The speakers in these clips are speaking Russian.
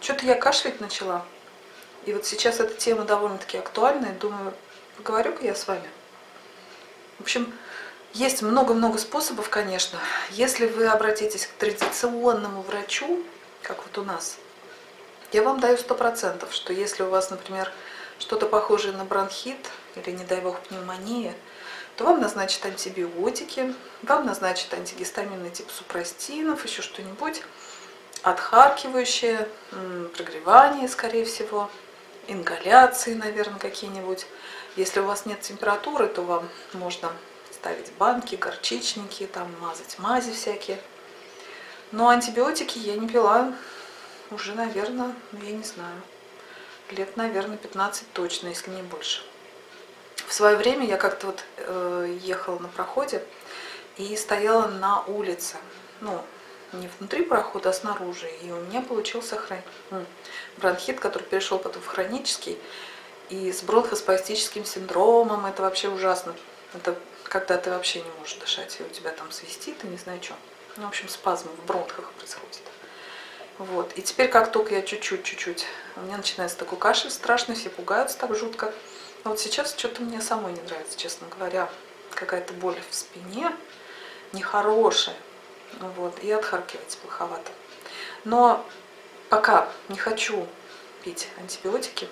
Что-то я кашлять начала. И вот сейчас эта тема довольно-таки актуальная. Думаю, поговорю-ка я с вами. В общем, есть много-много способов, конечно. Если вы обратитесь к традиционному врачу, как вот у нас, я вам даю 100%, что если у вас, например, что-то похожее на бронхит или, не дай бог, пневмония, то вам назначат антибиотики, вам назначат антигистаминный тип супрастинов, еще что-нибудь, отхаркивающее, прогревание, скорее всего, ингаляции, наверное, какие-нибудь. Если у вас нет температуры, то вам можно ставить банки, горчичники, там мазать мази всякие. Но антибиотики я не пила уже, наверное, я не знаю, лет, наверное, 15 точно, если не больше. В свое время я как-то вот ехала на проходе и стояла на улице, ну, не внутри прохода, а снаружи. И у меня получился бронхит, который перешел потом в хронический. И с бронхоспастическим синдромом. Это вообще ужасно. Это когда ты вообще не можешь дышать, и у тебя там свистит, и не знаю что. Ну, в общем, спазмы в бронхах происходит. Вот. И теперь, как только я чуть-чуть, у меня начинается такой кашель страшный, все пугаются так жутко. Но вот сейчас что-то мне самой не нравится, честно говоря. Какая-то боль в спине, нехорошая. Вот, и отхаркивается плоховато. Но пока не хочу пить антибиотики.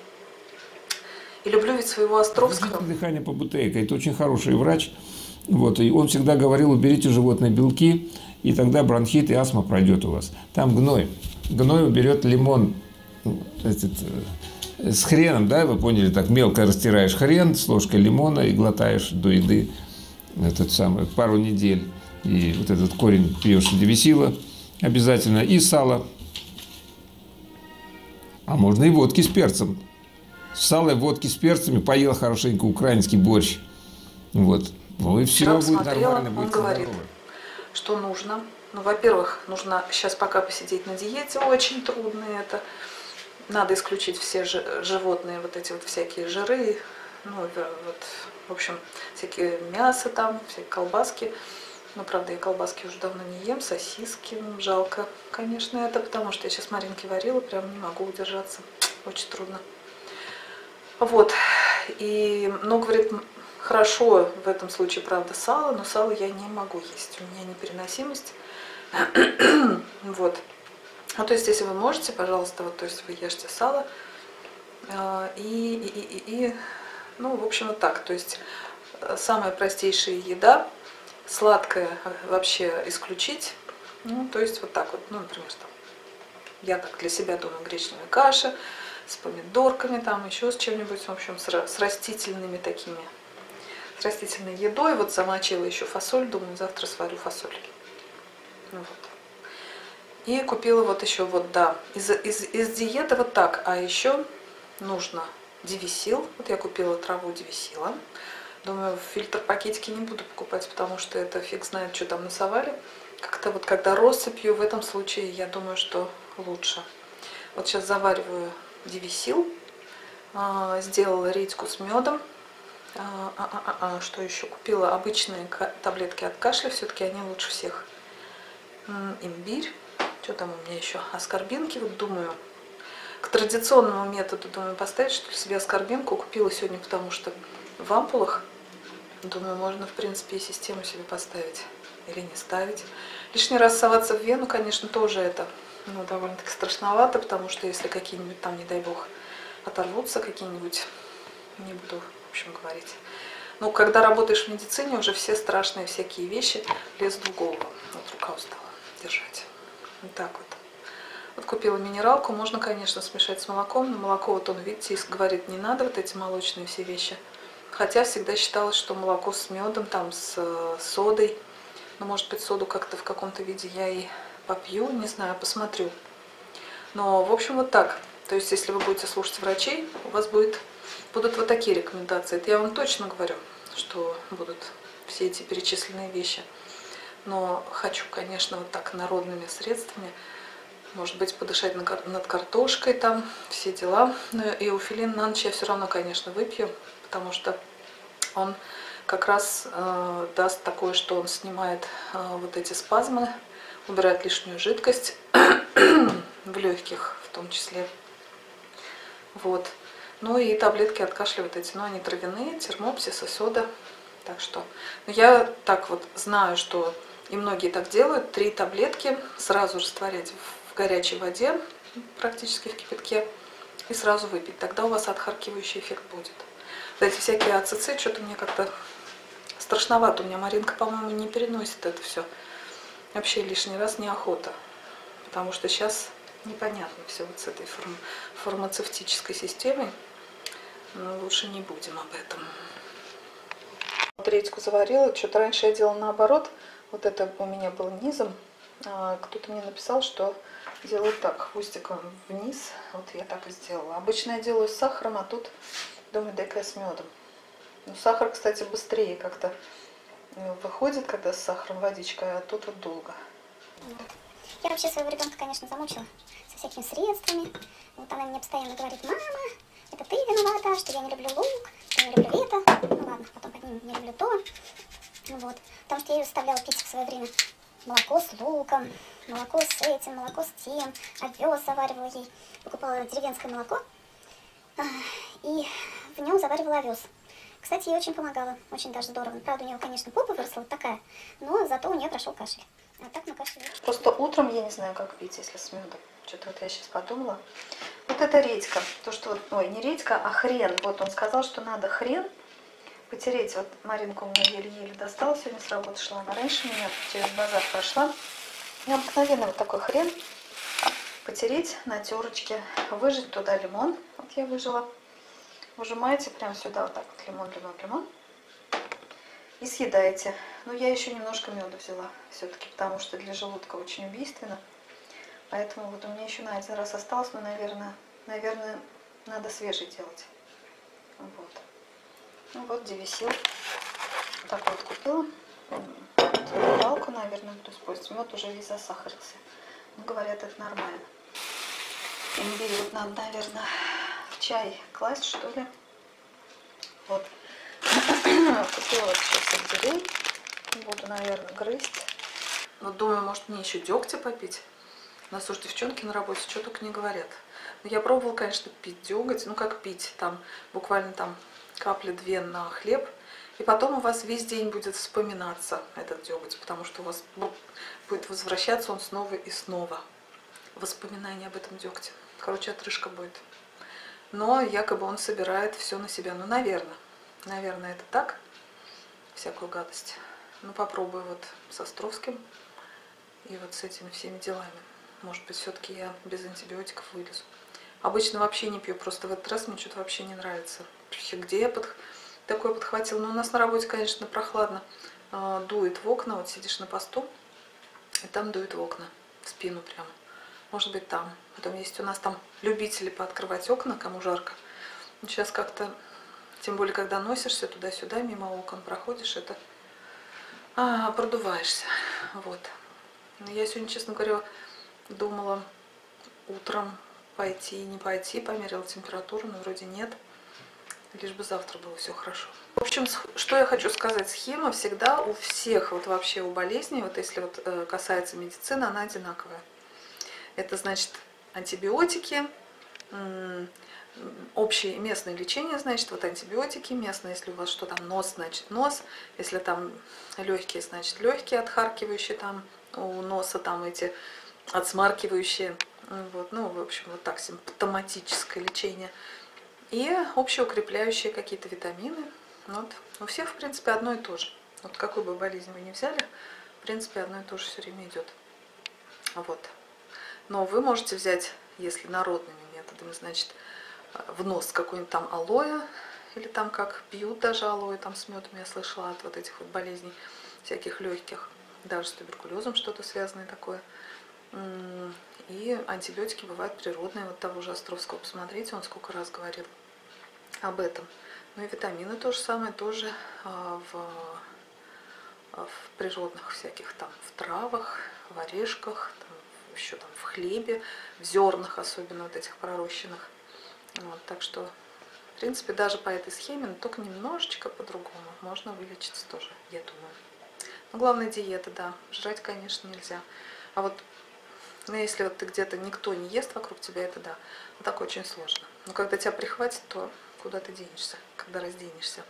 И люблю ведь своего Островского. Дыхание по Бутейко. Это очень хороший врач. Вот, и он всегда говорил, уберите животные белки, и тогда бронхит и астма пройдет у вас. Там гной. Гной уберет лимон с хреном, да, вы поняли, так мелко растираешь хрен с ложкой лимона и глотаешь до еды пару недель. И вот этот корень пьешь девисила обязательно, и сало. А можно и водки с перцем. Сало и водки с перцами, поел хорошенько украинский борщ. Вот. Ну и все будет нормально. Он говорит, что нужно. Ну, во-первых, нужно сейчас пока посидеть на диете, очень трудно это. Надо исключить все животные, вот эти вот всякие жиры, ну, вот, в общем, всякие мясо там, всякие колбаски. Ну, правда, я колбаски уже давно не ем, сосиски, жалко, конечно, это, потому что я сейчас Маринке варила, прям не могу удержаться, очень трудно. Вот, и, ну, говорит, хорошо в этом случае, правда, сало, но сало я не могу есть, у меня непереносимость, вот. Ну, то есть, если вы можете, пожалуйста, вот, то есть, вы ешьте сало, ну, в общем, вот так, то есть, самая простейшая еда, сладкое вообще исключить, ну, то есть, вот так вот, ну, например, там, я так для себя думаю, гречневая каша с помидорками, там, еще с чем-нибудь, в общем, с растительными такими, с растительной едой, вот замочила еще фасоль, думаю, завтра сварю фасоль, ну, вот. И купила вот еще, вот, да, из диеты вот так. А еще нужно девисил. Вот я купила траву девисила. Думаю, фильтр пакетики не буду покупать, потому что это фиг знает, что там насовали. Как-то вот когда россыпью, в этом случае, я думаю, что лучше. Вот сейчас завариваю девисил. Сделала редьку с медом. Что еще? Купила обычные таблетки от кашля. Все-таки они лучше всех. Имбирь. Что там у меня еще? Аскорбинки, вот думаю, к традиционному методу, думаю, поставить, что ли, себе аскорбинку. Купила сегодня, потому что в ампулах, думаю, можно, в принципе, и систему себе поставить или не ставить. Лишний раз соваться в вену, конечно, тоже это, ну, довольно-таки страшновато, потому что если какие-нибудь там, не дай бог, оторвутся какие-нибудь, не буду, в общем, говорить. Но когда работаешь в медицине, уже все страшные всякие вещи лезут в голову. Вот рука устала держать. Вот так вот. Вот купила минералку, можно, конечно, смешать с молоком, но молоко, вот он, видите, говорит, не надо вот эти молочные все вещи. Хотя всегда считалось, что молоко с медом, там, с содой, ну, может быть, соду как-то в каком-то виде я и попью, не знаю, посмотрю. Но, в общем, вот так. То есть, если вы будете слушать врачей, у вас будут вот такие рекомендации. Это я вам точно говорю, что будут все эти перечисленные вещи. Но хочу, конечно, вот так народными средствами, может быть, подышать над картошкой, там, все дела. Но эофилин на ночь я все равно, конечно, выпью, потому что он как раз даст такое, что он снимает вот эти спазмы, убирает лишнюю жидкость. в легких в том числе. Вот. Ну и таблетки от кашля вот эти, но они травяные, термопсис и сода. Так что я так вот знаю, что и многие так делают, 3 таблетки сразу растворять в горячей воде, практически в кипятке, и сразу выпить. Тогда у вас отхаркивающий эффект будет. Эти всякие АЦЦ, что-то мне как-то страшновато. У меня Маринка, по-моему, не переносит это все. Вообще лишний раз неохота. Потому что сейчас непонятно все вот с этой фармацевтической системой. Но лучше не будем об этом. Вот редьку заварила. Что-то раньше я делала наоборот. Вот это у меня был низом. Кто-то мне написал, что делаю так, хвостиком вниз. Вот я так и сделала. Обычно я делаю с сахаром, а тут думаю, дай-ка я с медом. Ну, сахар, кстати, быстрее как-то выходит, когда с сахаром водичка, а тут вот долго. Я вообще своего ребенка, конечно, замучила со всякими средствами. Вот она мне постоянно говорит: мама, это ты виновата, что я не люблю лук, что я не люблю это. Ну ладно, потом под ним не люблю то. Ну вот, потому что я ее заставляла пить в свое время молоко с луком, молоко с этим, молоко с тем, овес заваривала ей. Покупала деревенское молоко и в нем заваривала овес. Кстати, ей очень помогало, очень даже здорово. Правда, у нее, конечно, попа выросла вот такая, но зато у нее прошел кашель. А так на кашель. Просто утром я не знаю, как пить, если с медом. Что-то вот я сейчас подумала. Вот это редька. То, что вот, ой, не редька, а хрен. Вот он сказал, что надо хрен потереть. Вот Маринка у меня еле-еле достала, сегодня с работы шла. Она раньше меня через базар прошла. И обыкновенный вот такой хрен потереть на терочке, выжать туда лимон. Вот я выжила. Выжимаете прямо сюда вот так вот лимон, лимон, лимон. И съедаете. Но я еще немножко меда взяла все-таки, потому что для желудка очень убийственно. Поэтому вот у меня еще на один раз осталось, но, наверное, надо свежий делать. Вот. Ну вот, Девисил. Так вот купила. Палку, наверное, буду использовать. Мед уже весь засахарился. Ну, говорят, это нормально. Имбирь вот надо, наверное, в чай класть, что ли. Вот. Купила вот сейчас сельдерей. Буду, наверное, грызть. Но думаю, может, мне еще дегтя попить. У нас уж девчонки на работе что только не говорят. Но я пробовала, конечно, пить деготь. Ну, как пить? Там буквально там капли-2 на хлеб. И потом у вас весь день будет вспоминаться этот деготь. Потому что у вас будет возвращаться он снова и снова. Воспоминания об этом дегте. Короче, отрыжка будет. Но якобы он собирает все на себя. Ну, наверное. Наверное, это так. Всякую гадость. Ну, попробую вот с Островским и вот с этими всеми делами. Может быть, все-таки я без антибиотиков вылезу. Обычно вообще не пью, просто в этот раз мне что-то вообще не нравится. Где я такое подхватила? Ну, у нас на работе, конечно, прохладно. Дует в окна, вот сидишь на посту, и там дует в окна, в спину прямо. Может быть, там. Потом есть у нас там любители пооткрывать окна, кому жарко. Сейчас как-то, тем более, когда носишься туда-сюда, мимо окон проходишь, это продуваешься. Вот. Я сегодня, честно говоря, думала утром пойти и не пойти, померила температуру, но вроде нет. Лишь бы завтра было все хорошо. В общем, что я хочу сказать, схема всегда у всех, вот вообще у болезней, вот если вот касается медицины, она одинаковая. Это значит антибиотики, общее местное лечение, значит, вот антибиотики, местное, если у вас что там, нос, значит нос, если там легкие, значит легкие, отхаркивающие там у носа, там эти отсмаркивающие, вот, ну, в общем, вот так, симптоматическое лечение. И общеукрепляющие какие-то витамины. Вот. У всех, в принципе, одно и то же. Вот какую бы болезнь вы ни взяли, в принципе, одно и то же все время идет. Вот. Но вы можете взять, если народными методами, значит, в нос какой-нибудь там алоэ, или там как пьют даже алоэ, там с медом, я слышала, от вот этих вот болезней всяких легких, даже с туберкулезом что-то связанное такое. И антибиотики бывают природные, вот того же Островского, посмотрите, он сколько раз говорил об этом. Ну и витамины то же самое, тоже в природных всяких там, в травах, в орешках, там, еще там в хлебе, в зернах, особенно вот этих пророщенных. Вот, так что, в принципе, даже по этой схеме, но только немножечко по-другому, можно вылечиться тоже, я думаю. Но главное диета, да, жрать, конечно, нельзя. А вот Но если вот ты где-то никто не ест вокруг тебя, это да. Вот так очень сложно. Но когда тебя прихватит, то куда ты денешься, когда разденешься.